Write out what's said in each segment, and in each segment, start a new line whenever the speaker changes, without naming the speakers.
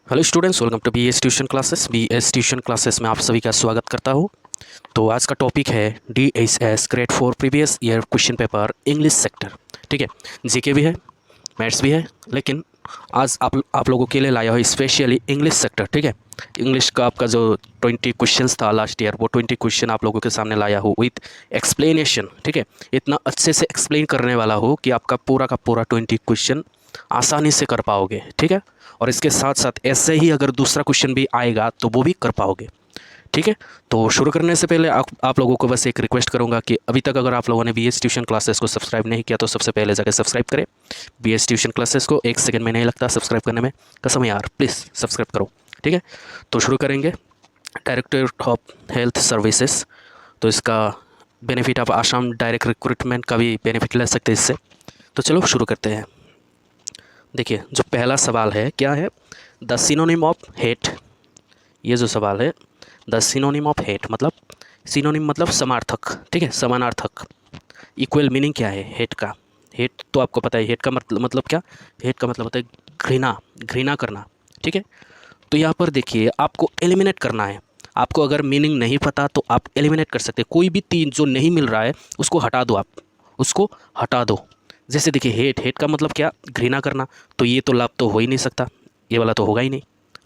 Hello students, welcome to B S tuition classes. B S tuition classes में आप सभी का स्वागत करता हूँ। तो आज का टॉपिक है D H S grade 4 previous year question paper English sector. ठीक है, जीके भी है, मैथ्स भी है, लेकिन आज आप लोगों के लिए लाया हो स्पेशली इंग्लिश सेक्टर। ठीक है, इंग्लिश का आपका जो 20 क्वेश्चंस था लास्ट ईयर, वो 20 क्वेश्चन आप लोगों के सामने लाया हो विथ एक्सप्लेनेशन। ठीक है, इतना अच्छे से एक्सप्लेन करने वाला हो कि आपका पूरा का पूरा 20 क्वेश्चन आसानी से कर पाओगे। ठीक है, और इसके साथ साथ ऐसे ही अगर दूसरा क्वेश्चन भी आएगा तो वो भी कर पाओगे। ठीक है, तो शुरू करने से पहले आप लोगों को बस एक रिक्वेस्ट करूंगा कि अभी तक अगर आप लोगों ने बी एस ट्यूशन क्लासेस को सब्सक्राइब नहीं किया तो सबसे पहले जाकर सब्सक्राइब करें। बी एस ट्यूशन क्लासेस को एक सेकंड में नहीं लगता सब्सक्राइब करने में, कसम यार, प्लीज़ सब्सक्राइब करो। ठीक है, तो शुरू करेंगे। डायरेक्टरेट ऑफ हेल्थ सर्विसेज, तो इसका बेनिफिट आप आसाम डायरेक्ट रिक्रूटमेंट का भी बेनिफिट ले सकते हैं इससे। तो चलो शुरू करते हैं। देखिए, जो पहला सवाल है क्या है, द सिनोनिम ऑफ हेट। ये जो सवाल है, द सिनोनिम ऑफ हेट मतलब, सिनोनिम मतलब समार्थक। ठीक है, समानार्थक। इक्वल मीनिंग क्या है हेट का? हेट तो आपको पता है, हेट का मतलब क्या? हेट का मतलब होता है घृणा, घृणा करना। ठीक है, तो यहाँ पर देखिए आपको एलिमिनेट करना है। आपको अगर मीनिंग नहीं पता तो आप एलिमिनेट कर सकते हैं। कोई भी तीन जो नहीं मिल रहा है उसको हटा दो, आप उसको हटा दो। जैसे देखिए, हेट, हेट का मतलब क्या? घृणा करना। तो ये तो लव तो हो ही नहीं सकता, ये वाला तो होगा ही नहीं,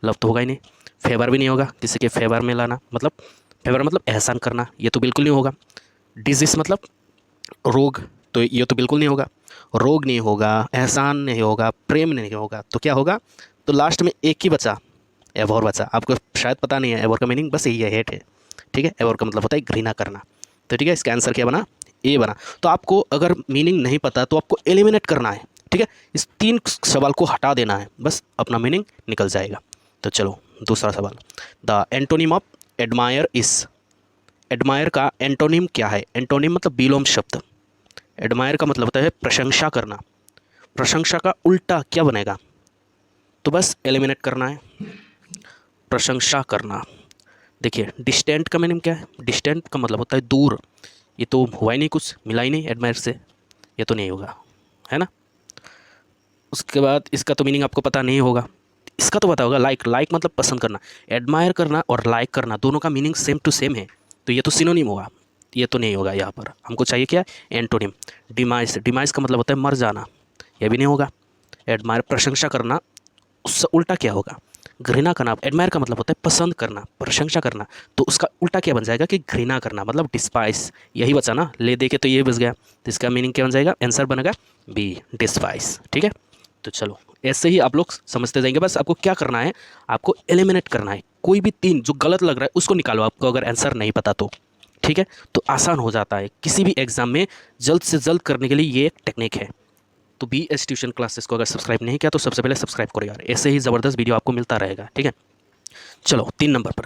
लव तो होगा ही नहीं। फेवर भी नहीं होगा, किसी के फेवर में लाना मतलब, फेवर मतलब एहसान करना, ये तो बिल्कुल नहीं होगा। डिजीज मतलब रोग, तो ये तो बिल्कुल नहीं होगा। रोग नहीं होगा, एहसान नहीं होगा, प्रेम नहीं होगा, तो क्या होगा? तो लास्ट में एक ही बचा, एवोर बचा। आपको शायद पता नहीं है एवोर का मीनिंग, बस यही है, हेट है। ठीक है, एवोर का मतलब होता है घृणा करना। तो ठीक है, इसका आंसर क्या बना? ए बना। तो आपको अगर मीनिंग नहीं पता तो आपको एलिमिनेट करना है। ठीक है, इस तीन सवाल को हटा देना है, बस अपना मीनिंग निकल जाएगा। तो चलो दूसरा सवाल, the antonym of admire is. Admire का एंटोनिम क्या है? एंटोनिम मतलब विलोम शब्द। एडमायर का मतलब होता है प्रशंसा करना। प्रशंसा का उल्टा क्या बनेगा? तो बस एलिमिनेट करना है, प्रशंसा करना। देखिए, डिस्टेंट का मीनिंग क्या है? डिस्टेंट का मतलब होता है दूर। ये तो हुआ ही नहीं, कुछ मिला ही नहीं एडमायर से, ये तो नहीं होगा, है ना। उसके बाद इसका तो मीनिंग आपको पता नहीं होगा, इसका तो पता होगा, लाइक। लाइक मतलब पसंद करना। एडमायर करना और लाइक करना दोनों का मीनिंग सेम टू सेम है, तो ये तो सिनोनिम होगा, ये तो नहीं होगा। यहाँ पर हमको चाहिए क्या? एंटोनिम। डिमाइस, डिमाइस का मतलब होता है मर जाना, यह भी नहीं होगा। एडमायर प्रशंसा करना, उससे उल्टा क्या होगा? घृणा करना। एडमायर का मतलब होता है पसंद करना, प्रशंसा करना, तो उसका उल्टा क्या बन जाएगा कि घृणा करना, मतलब डिस्पाइस। यही बचा ना, ले दे के तो ये बच गया, तो इसका मीनिंग क्या बन जाएगा? आंसर बनेगा बी, डिस्पाइस। ठीक है, तो चलो ऐसे ही आप लोग समझते जाएंगे। बस आपको क्या करना है, आपको एलिमिनेट करना है। कोई भी तीन जो गलत लग रहा है उसको निकालो, आपको अगर आंसर नहीं पता तो। ठीक है, तो आसान हो जाता है किसी भी एग्जाम में जल्द से जल्द करने के लिए, ये एक टेक्निक है। तो बी एस ट्यूशन क्लासेस को अगर सब्सक्राइब नहीं किया तो सबसे पहले सब्सक्राइब करो यार, ऐसे ही ज़बरदस्त वीडियो आपको मिलता रहेगा। ठीक है, चलो 3 नंबर पर,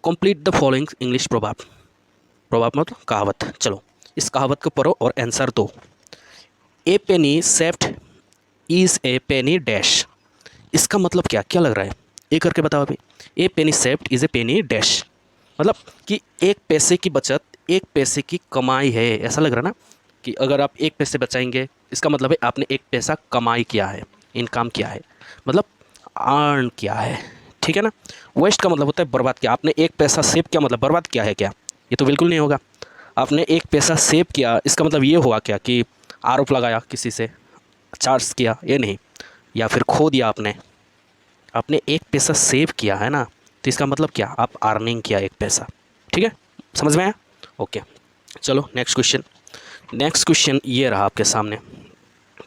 complete the following English proverb. Proverb मतलब कहावत। चलो इस कहावत को पढ़ो और आंसर दो। ए पेनी सेफ्ट इज ए पेनी डैश। इसका मतलब क्या क्या लग रहा है? ये करके बताओ अभी। ए पेनी सेफ्ट इज ए पेनी डैश, मतलब कि एक पैसे की बचत एक पैसे की कमाई है, ऐसा लग रहा है ना, कि अगर आप एक पैसे बचाएंगे इसका मतलब है आपने एक पैसा कमाई किया है, इनकम किया है, मतलब अर्न किया है। ठीक है ना। वेस्ट का मतलब होता है बर्बाद किया। आपने एक पैसा सेव किया मतलब बर्बाद किया है क्या? ये तो बिल्कुल नहीं होगा। आपने एक पैसा सेव किया इसका मतलब ये हुआ क्या कि आरोप लगाया किसी से, चार्ज किया, ये नहीं। या फिर खो दिया आपने। आपने एक पैसा सेव किया है ना, तो इसका मतलब क्या? आप अर्निंग किया एक पैसा। ठीक है, समझ में आया? ओके, चलो नेक्स्ट क्वेश्चन। नेक्स्ट क्वेश्चन ये रहा आपके सामने,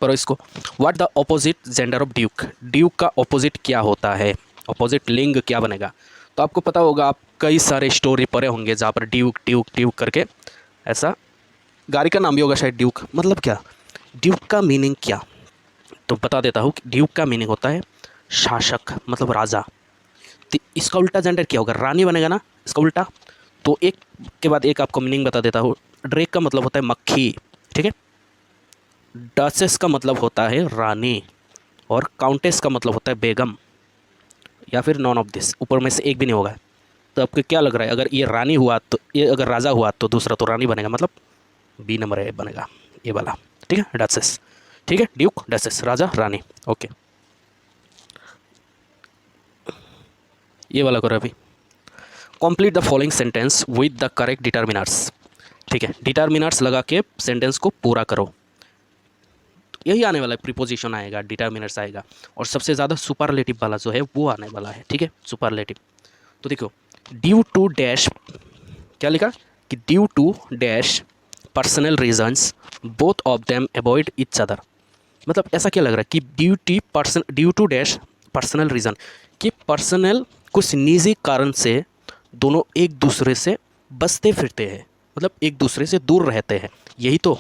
पर इसको, what the opposite gender of Duke. Duke का ऑपोजिट क्या होता है? ऑपोजिट लिंग क्या बनेगा? तो आपको पता होगा, आप कई सारे स्टोरी पढ़े होंगे जहाँ पर ड्यूक ड्यूक ड्यूक करके, ऐसा गाड़ी का नाम भी होगा शायद ड्यूक। मतलब क्या? ड्यूक का मीनिंग क्या? तो बता देता हूँ कि ड्यूक का मीनिंग होता है शासक, मतलब राजा। तो इसका उल्टा जेंडर क्या होगा? रानी बनेगा ना इसका उल्टा। तो एक के बाद एक आपको मीनिंग बता देता हूँ। ड्रेक का मतलब होता है मक्खी। ठीक है, डचेस का मतलब होता है रानी, और काउंटेस का मतलब होता है बेगम, या फिर नॉन ऑफ दिस, ऊपर में से एक भी नहीं होगा। तो आपको क्या लग रहा है, अगर ये रानी हुआ तो, ये अगर राजा हुआ तो दूसरा तो रानी बनेगा, मतलब बी नंबर है बनेगा, ये वाला। ठीक है, डचेस। ठीक है, ड्यूक, डचेस, राजा, रानी। ओके, ये वाला करो अभी। Complete the following sentence with the correct determiners. ठीक है, डिटर्मिनर्स लगा के सेंटेंस को पूरा करो। यही आने वाला है, प्रीपोजिशन आएगा, डिटर्मिनर्स आएगा, और सबसे ज़्यादा सुपरलेटिव वाला जो है वो आने वाला है। ठीक है, सुपरलेटिव। तो देखो, ड्यू टू डैश, क्या लिखा कि due to dash personal reasons both of them avoid each other. मतलब ऐसा क्या लग रहा है कि due to dash personal reason, कि पर्सनल कुछ निजी कारण से दोनों एक दूसरे से बचते फिरते हैं, मतलब एक दूसरे से दूर रहते हैं। यही तो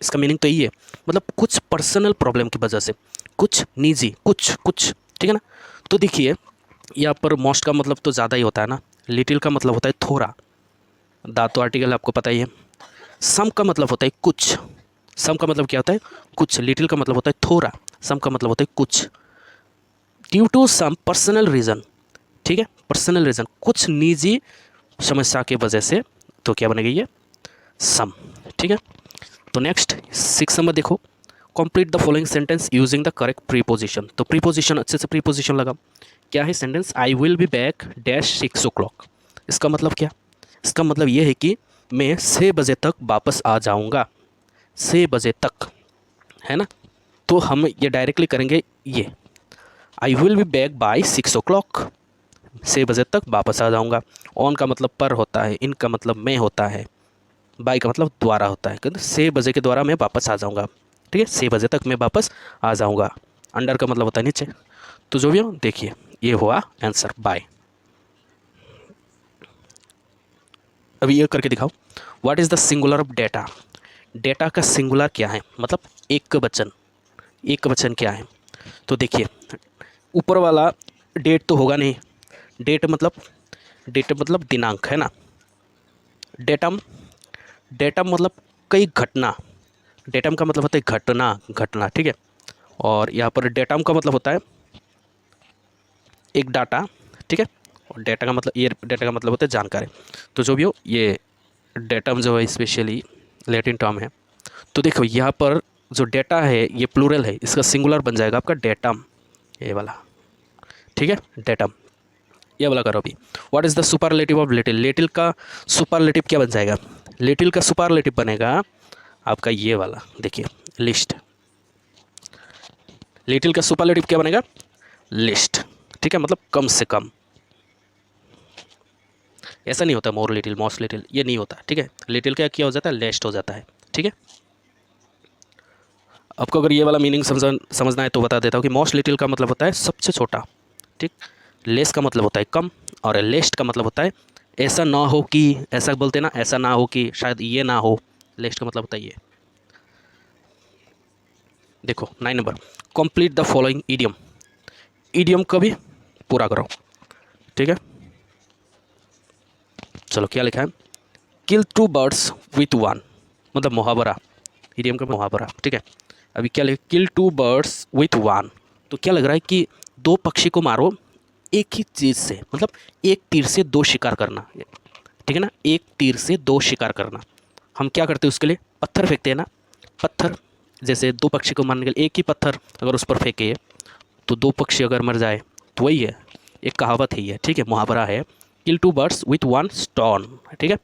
इसका मीनिंग तो यही है, मतलब कुछ पर्सनल प्रॉब्लम की वजह से, कुछ निजी, कुछ ठीक है ना। तो देखिए यहाँ पर मोस्ट का मतलब तो ज़्यादा ही होता है ना, लिटिल का मतलब होता है थोड़ा, धातु आर्टिकल आपको पता ही है। सम का मतलब होता है कुछ, सम का मतलब क्या होता है कुछ, लिटिल का मतलब होता है थोड़ा, सम का मतलब होता है कुछ। Due to some personal reason, ठीक है, पर्सनल रीज़न, कुछ निजी समस्या की वजह से, तो क्या बनेगा ये सम। ठीक है, तो नेक्स्ट 6 नंबर देखो, complete the following sentence using the correct preposition. तो प्रीपोजिशन, अच्छे से प्रीपोजिशन लगा। क्या है sentence, I will be back dash 6 o'clock। इसका मतलब क्या, इसका मतलब ये है कि मैं 6 बजे तक वापस आ जाऊंगा, 6 बजे तक, है ना। तो हम ये डायरेक्टली करेंगे, ये I will be back by 6 o'clock, 6 बजे तक वापस आ जाऊंगा। ऑन का मतलब पर होता है, इन का मतलब मैं होता है, बाय का मतलब द्वारा होता है, कहते 6 बजे के द्वारा मैं वापस आ जाऊंगा। ठीक है, 6 बजे तक मैं वापस आ जाऊंगा। अंडर का मतलब होता है नीचे। तो जो भी हो, देखिए ये हुआ आंसर, बाय। अभी ये करके दिखाओ, what is the singular of data. Data का सिंगुलर क्या है, मतलब एक वचन, एक वचन क्या है। तो देखिए ऊपर वाला डेट तो होगा नहीं, डेट मतलब दिनांक, है ना। डेटम, डेटम मतलब कई घटना, डेटम का मतलब होता है घटना, ठीक है। और यहाँ पर डेटम का मतलब होता है एक डाटा, ठीक है। और डेटा का मतलब, ये डेटा का मतलब होता है जानकारी। तो जो भी हो, ये डेटम जो है स्पेशली लैटिन टर्म है। तो देखो यहाँ पर जो डेटा है ये प्लूरल है, इसका सिंगुलर बन जाएगा आपका डेटम, ये वाला, ठीक है, डेटम। ये वाला करो अभी। What is the superlative of little. Little का सुपरलेटिव क्या बन जाएगा, लिटिल का सुपरलेटिव बनेगा आपका ये वाला, देखिए लिस्ट। लिटिल का सुपरलेटिव क्या बनेगा, लिस्ट, ठीक है, मतलब कम से कम। ऐसा नहीं होता मोर लिटिल, मोस्ट लिटिल, ये नहीं होता, ठीक है। लिटिल का क्या हो जाता है, लेस्ट हो जाता है, ठीक है। आपको अगर ये वाला मीनिंग समझना है तो बता देता हूँ कि मोस्ट लिटिल का मतलब होता है सबसे छोटा, ठीक। लेस का मतलब होता है कम, और लेस्ट का मतलब होता है ऐसा ना हो कि, ऐसा बोलते हैं ना, ऐसा ना हो कि शायद ये ना हो, लेस्ट का मतलब होता है ये। देखो 9 number, complete the following idiom. Idiom का भी पूरा करो, ठीक है। चलो क्या लिखा है, किल 2 birds विथ 1, मतलब मुहावरा, इडियम का मुहावरा, ठीक है। अभी क्या लिखा, किल 2 birds विथ 1। तो क्या लग रहा है कि 2 पक्षी को मारो एक ही चीज़ से, मतलब एक तीर से 2 शिकार करना, ठीक है ना, एक तीर से 2 शिकार करना। हम क्या करते हैं उसके लिए, पत्थर फेंकते हैं ना, पत्थर, जैसे 2 पक्षी को मारने के लिए एक ही पत्थर अगर उस पर फेंके तो 2 पक्षी अगर मर जाए, तो वही है, एक कहावत ही है, ठीक है, मुहावरा है, किल 2 birds विथ 1 stone, ठीक है।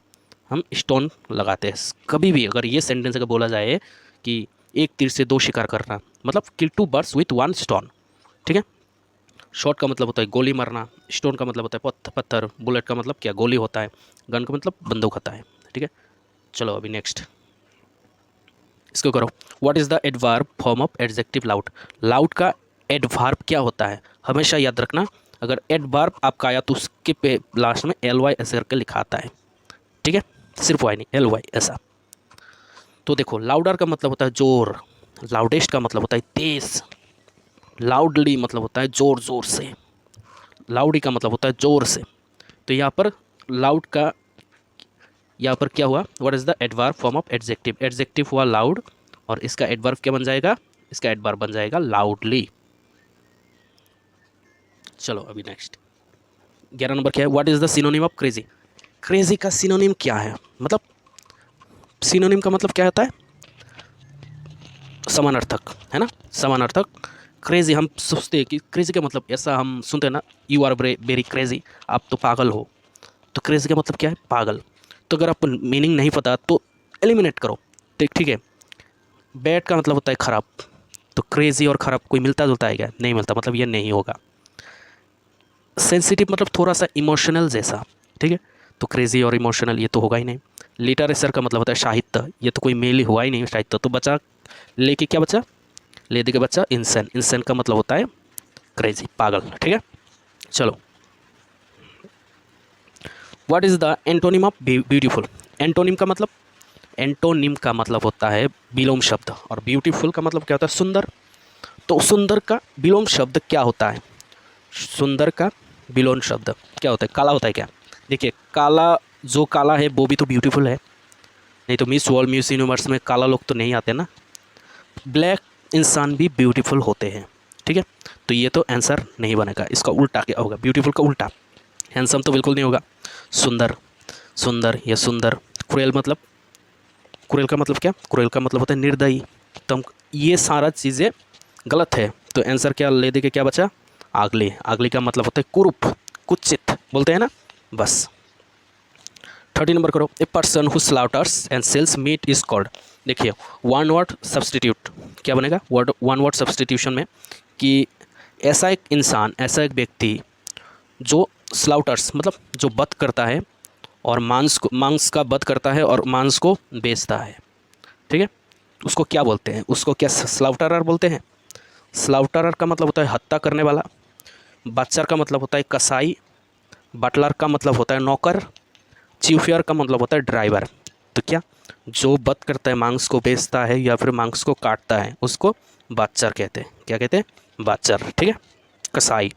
हम स्टोन लगाते हैं कभी भी, अगर ये सेंटेंस अगर बोला जाए कि एक तीर से 2 शिकार करना, मतलब किल 2 birds विथ 1 stone, ठीक है। शॉट का मतलब होता है गोली मारना, स्टोन का मतलब होता है पत्थर, बुलेट का मतलब क्या, गोली होता है, गन का मतलब बंदूक होता है, ठीक है। चलो अभी नेक्स्ट इसको करो, what is the adverb form of adjective loud. Loud का एडवर्ब क्या होता है, हमेशा याद रखना, अगर एडवर्ब आपका आया तो उसके पे लास्ट में ly ऐसे करके लिखा आता है, ठीक है, सिर्फ y नहीं, ly ऐसा। तो देखो लाउडर का मतलब होता है जोर, लाउडेस्ट का मतलब होता है तेज, लाउडली मतलब होता है जोर जोर से, लाउडी का मतलब होता है जोर से। तो यहाँ पर लाउड का, यहाँ पर क्या हुआ, what is the adverb form of adjective. Adjective हुआ लाउड, और इसका एडवर्ब क्या बन जाएगा, इसका एडवर्ब बन जाएगा लाउडली। चलो अभी नेक्स्ट 11 नंबर क्या है, what is the synonym of crazy. Crazy का सिनोनिम क्या है, मतलब सिनोनिम का मतलब क्या होता है, समानार्थक, है ना, समानार्थक। क्रेज़ी हम सोचते हैं कि क्रेज़ी का मतलब ऐसा हम सुनते हैं ना, यू आर वेरी क्रेज़ी, आप तो पागल हो। तो क्रेज़ी का मतलब क्या है? पागल। तो अगर आपको मीनिंग नहीं पता तो एलिमिनेट करो। ठीक है। बैड का मतलब होता है ख़राब, तो क्रेज़ी और ख़राब कोई मिलता जुलता है क्या? नहीं मिलता, मतलब ये नहीं होगा। सेंसिटिव मतलब थोड़ा सा इमोशनल जैसा, ठीक है। तो क्रेज़ी और इमोशनल ये तो होगा ही नहीं। लिटरेचर का मतलब होता है साहित्य, ये तो कोई मेल ही हुआ ही नहीं साहित्य। तो बचा लेके क्या बचा? ले दे के बच्चा इंसान। इंसान का मतलब होता है क्रेजी, पागल, ठीक है। चलो, what is the antonym of beautiful? Antonym का मतलब, एंटोनिम का मतलब होता है विलोम शब्द, और ब्यूटीफुल का मतलब क्या होता है? सुंदर। तो सुंदर का विलोम शब्द क्या होता है? सुंदर का विलोम शब्द क्या होता है? काला होता है क्या? देखिए, काला, जो काला है वो भी तो ब्यूटीफुल है। नहीं तो मिस वर्ल्ड, मिस यूनिवर्स में काला लोग तो नहीं आते ना। ब्लैक इंसान भी ब्यूटीफुल होते हैं, ठीक है। तो ये तो आंसर नहीं बनेगा। इसका उल्टा क्या होगा? ब्यूटीफुल का उल्टा हैंडसम तो बिल्कुल नहीं होगा। सुंदर, सुंदर या सुंदर। क्रूएल मतलब, क्रूएल का मतलब क्या? क्रूएल का मतलब होता है निर्दयी। तो ये सारा चीज़ें गलत है। तो आंसर क्या ले दे के क्या बचा? आगली। आगली का मतलब होता है कुरूप, कुत्सित बोलते हैं ना, बस। 30 नंबर करो। A person who slaughters and sells meat is called. देखिए, वन वर्ड सब्सटीट्यूट क्या बनेगा? वन वर्ड सब्सटीट्यूशन में कि ऐसा एक इंसान, ऐसा एक व्यक्ति जो स्लाउटर्स मतलब जो वध करता है और मांस का वध करता है और मांस को बेचता है, ठीक है, उसको क्या बोलते हैं? उसको क्या स्लाउटरर बोलते हैं? स्लाउटरर का मतलब होता है हत्या करने वाला। बच्चर का मतलब होता है कसाई। बटलर का मतलब होता है नौकर। चीफियर का मतलब होता है ड्राइवर। तो क्या, जो वध करता है, मांस को बेचता है या फिर मांस को काटता है, उसको बच्चर कहते हैं। क्या कहते हैं? बच्चर, ठीक है, कसाई।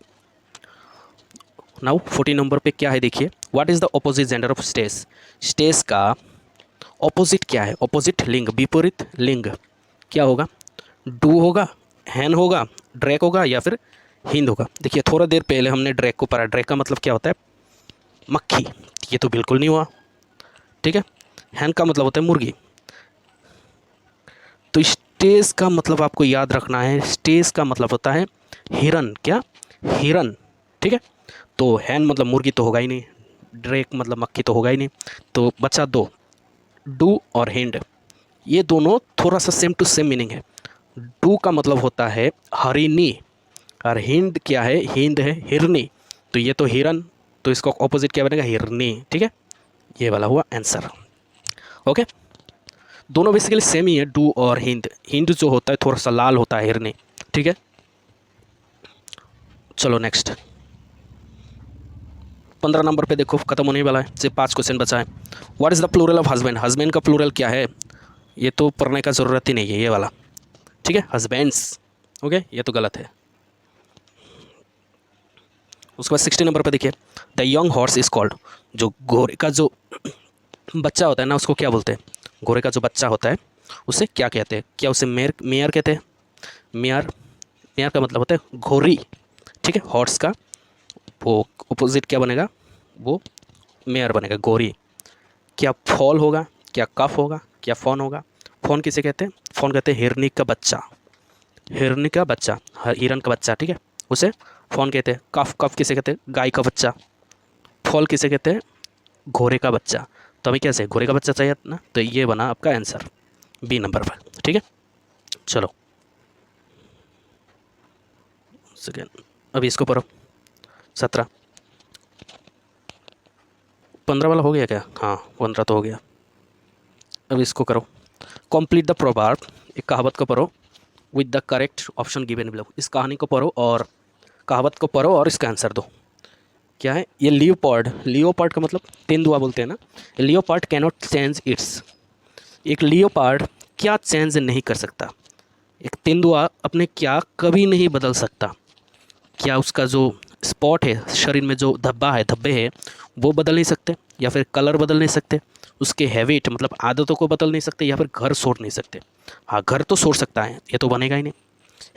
नाउ 14 नंबर पे क्या है देखिए, what is the opposite gender of stage? Stage का ऑपोजिट क्या है? ऑपोजिट लिंग, विपरीत लिंग क्या होगा? डू होगा, हैन होगा, ड्रैक होगा या फिर हिंद होगा। देखिए, थोड़ा देर पहले हमने ड्रैक को पढ़ा। ड्रैक का मतलब क्या होता है? मक्खी। ये तो बिल्कुल नहीं हुआ, ठीक है। हैन का मतलब होता है मुर्गी। तो स्टेज का मतलब आपको याद रखना है, स्टेज का मतलब होता है हिरन। क्या? हिरन, ठीक है। तो हैन मतलब मुर्गी तो होगा ही नहीं, ड्रैक मतलब मक्खी तो होगा ही नहीं। तो बचा दो, डू और हिंड। ये दोनों थोड़ा सा सेम टू सेम मीनिंग है। डू का मतलब होता है हरिणी, और हिंद क्या है? हिंद है हिरनी। तो ये तो हिरन, तो इसका ऑपोजिट क्या बनेगा? हिरनी, ठीक है। ये वाला हुआ आंसर, ओके। दोनों बेसिकली सेम ही है, डू और हिंद। हिंद जो होता है थोड़ा सा लाल होता है, हिरनी, ठीक है। चलो नेक्स्ट, 15 नंबर पे देखो, खत्म होने वाला है, सिर्फ 5 क्वेश्चन बचा है। What is the plural of husband? Husband का प्लूरल क्या है? ये तो पढ़ने का ज़रूरत ही नहीं है, ये वाला, ठीक है, हस्बैंड्स, ओके। ये तो गलत है। उसके बाद 60 नंबर पर देखिए, the young horse is called. जो घोड़े का जो बच्चा होता है ना, उसको क्या बोलते हैं? घोड़े का जो बच्चा होता है उसे क्या कहते हैं? क्या उसे मेयर कहते हैं? मेयर, मेयर का मतलब होता है घोड़ी, ठीक है। हॉर्स का वो अपोजिट क्या बनेगा? वो मेयर बनेगा, घोड़ी। क्या फॉल होगा? क्या कफ होगा? क्या फोन होगा? फोन किसे कहते हैं? फोन कहते हैं हिरनी का बच्चा, हिरनी का बच्चा, हिरन का बच्चा, ठीक है, उसे फोन कहते हैं। कफ, कफ किसे कहते हैं? गाय का बच्चा। फॉल किसे कहते हैं? घोड़े का बच्चा। तो हमें कैसे घोड़े का बच्चा चाहिए ना, तो ये बना आपका आंसर बी नंबर पर, ठीक है। चलो सेकेंड, अभी इसको पढ़ो। 17, 15 वाला हो गया क्या? हाँ, 15 तो हो गया। अब इसको करो, कंप्लीट द प्रोवर्ब। एक कहावत को पढ़ो with the correct option given below. इस कहानी को पढ़ो और कहावत को पढ़ो और इसका आंसर दो। क्या है ये? लियोपार्ड, लियोपार्ड का मतलब तेंदुआ बोलते हैं ना। Leopard cannot change it's. एक लियोपार्ड क्या चेंज नहीं कर सकता? एक तेंदुआ अपने क्या कभी नहीं बदल सकता? क्या उसका जो स्पॉट है शरीर में, जो धब्बा है, धब्बे है, वो बदल नहीं सकते? या फिर कलर बदल नहीं सकते? उसके हैबिट मतलब आदतों को बदल नहीं सकते? या फिर घर छोड़ नहीं सकते? हाँ, घर तो छोड़ सकता है, ये तो बनेगा ही नहीं।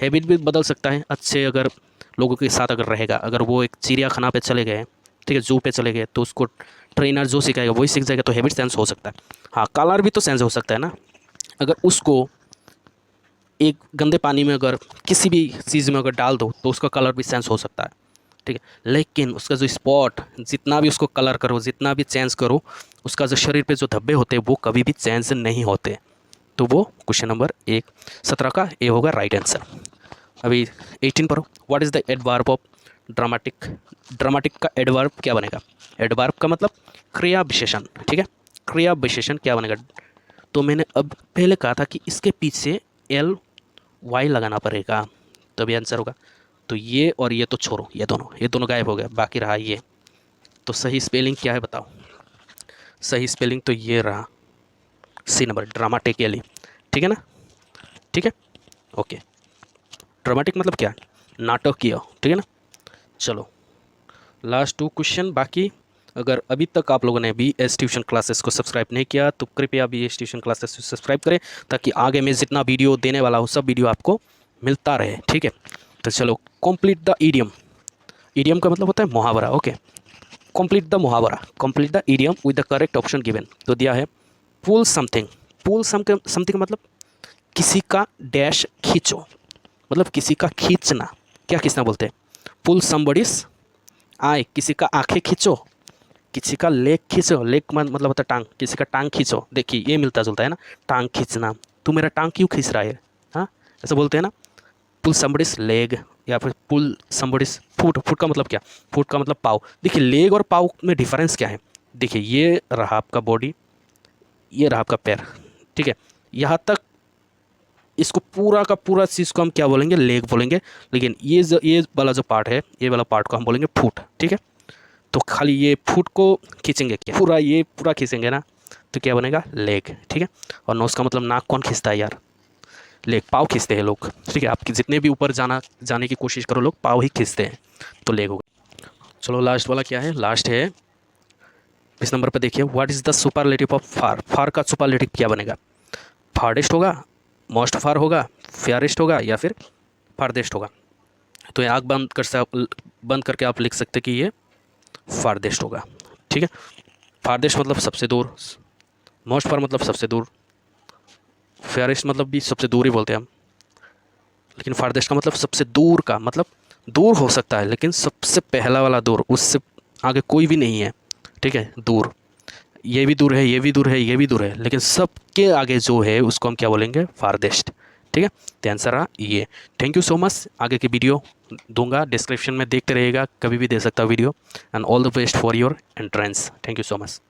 हैबिट भी बदल सकता है, अच्छे अगर लोगों के साथ अगर रहेगा। अगर वो एक चिड़ियाखाना पे चले गए, ठीक है, जू पे चले गए, तो उसको ट्रेनर जो सिखाएगा वही सीख जाएगा, तो हैबिट सेंस हो सकता है। हाँ, कलर भी तो सेंस हो सकता है ना। अगर उसको एक गंदे पानी में अगर किसी भी चीज़ में अगर डाल दो तो उसका कलर भी चेंज हो सकता है, ठीक है। लेकिन उसका जो स्पॉट, जितना भी उसको कलर करो, जितना भी चेंज करो, उसका जो शरीर पे जो धब्बे होते हैं वो कभी भी चेंज नहीं होते। तो वो क्वेश्चन नंबर 17 का ए होगा राइट आंसर। अभी 18 पर what is the adverb of dramatic. Dramatic का एडवर्ब क्या बनेगा? एडवर्ब का मतलब क्रिया विशेषण, ठीक है। क्रिया विशेषण क्या बनेगा? तो मैंने अब पहले कहा था कि इसके पीछे एल वाई लगाना पड़ेगा तभी आंसर होगा। तो ये और ये तो छोड़ो, ये दोनों गायब हो गया, बाकी रहा ये। तो सही स्पेलिंग क्या है बताओ? सही स्पेलिंग तो ये रहा, सी नंबर, ड्रामेटिकली, ठीक है ना? ठीक है, ओके। ड्रामेटिक मतलब क्या? नाटकीय, ठीक है ना। चलो लास्ट 2 क्वेश्चन बाकी। अगर अभी तक आप लोगों ने BS ट्यूशन क्लासेस को सब्सक्राइब नहीं किया तो कृपया BS ट्यूशन क्लासेस को सब्सक्राइब करें, ताकि आगे मैं जितना वीडियो देने वाला हूँ सब वीडियो आपको मिलता रहे, ठीक है। तो चलो, कंप्लीट द ईडियम। ईडियम का मतलब होता है मुहावरा, ओके। कंप्लीट द मुहावरा, complete the idiom with the correct option given. तो दिया है पुल समथिंग। पुल समथिंग मतलब किसी का डैश खींचो, मतलब किसी का खींचना। क्या खींचना बोलते हैं? पुल समबडीज आई, किसी का आंखें खींचो, किसी का लेग खींचो। लेग मतलब होता है टांग, किसी का टांग खींचो। देखिए ये मिलता जुलता है ना, टांग खींचना। तू मेरा टांग क्यों खींच रहा है? हाँ, ऐसा बोलते हैं ना। पुल समबडीज लेग, या फिर पुल समबडीज फुट। फुट का मतलब क्या? फुट का मतलब पाव। देखिए लेग और पाव में डिफरेंस क्या है? देखिए ये रहा आपका बॉडी, ये रहा आपका पैर, ठीक है। यहाँ तक इसको पूरा का पूरा चीज़ को हम क्या बोलेंगे? लेग बोलेंगे। लेकिन ये वाला जो पार्ट है, ये वाला पार्ट को हम बोलेंगे फुट, ठीक है। तो खाली ये फुट को खींचेंगे, क्या पूरा ये पूरा खींचेंगे ना, तो क्या बनेगा? लेग, ठीक है। और नोज का मतलब नाक कौन खींचता है यार? लेग, पाँव खींचते हैं लोग, ठीक है। आपकी जितने भी ऊपर जाने की कोशिश करो लोग पाँव ही खींचते हैं, तो लेग होगा। चलो लास्ट वाला क्या है? लास्ट है इस नंबर पर देखिए, what is the superlative of far. Far का सुपरलेटिव क्या बनेगा? फारेस्ट होगा, मोस्ट फार होगा, फेयरेस्ट होगा, या फिर फारदेस्ट होगा। तो ये आँख बंद करके आप लिख सकते कि ये फारदेस्ट होगा, ठीक है। फारदेस्ट मतलब सबसे दूर, मोस्ट फार मतलब सबसे दूर, फेयरेस्ट मतलब भी सबसे दूर ही बोलते हैं हम। लेकिन फारदेस्ट का मतलब सबसे दूर का मतलब दूर हो सकता है, लेकिन सबसे पहला वाला दूर, उससे आगे कोई भी नहीं है, ठीक है। दूर, ये भी दूर है, ये भी दूर है, ये भी दूर है, लेकिन सबके आगे जो है उसको हम क्या बोलेंगे? फारदेस्ट, ठीक है। तो आंसर रहा ये। Thank you so much. आगे की वीडियो दूंगा, डिस्क्रिप्शन में देखते रहिएगा, कभी भी दे सकता video. And all the best for your entrance. Thank you so much.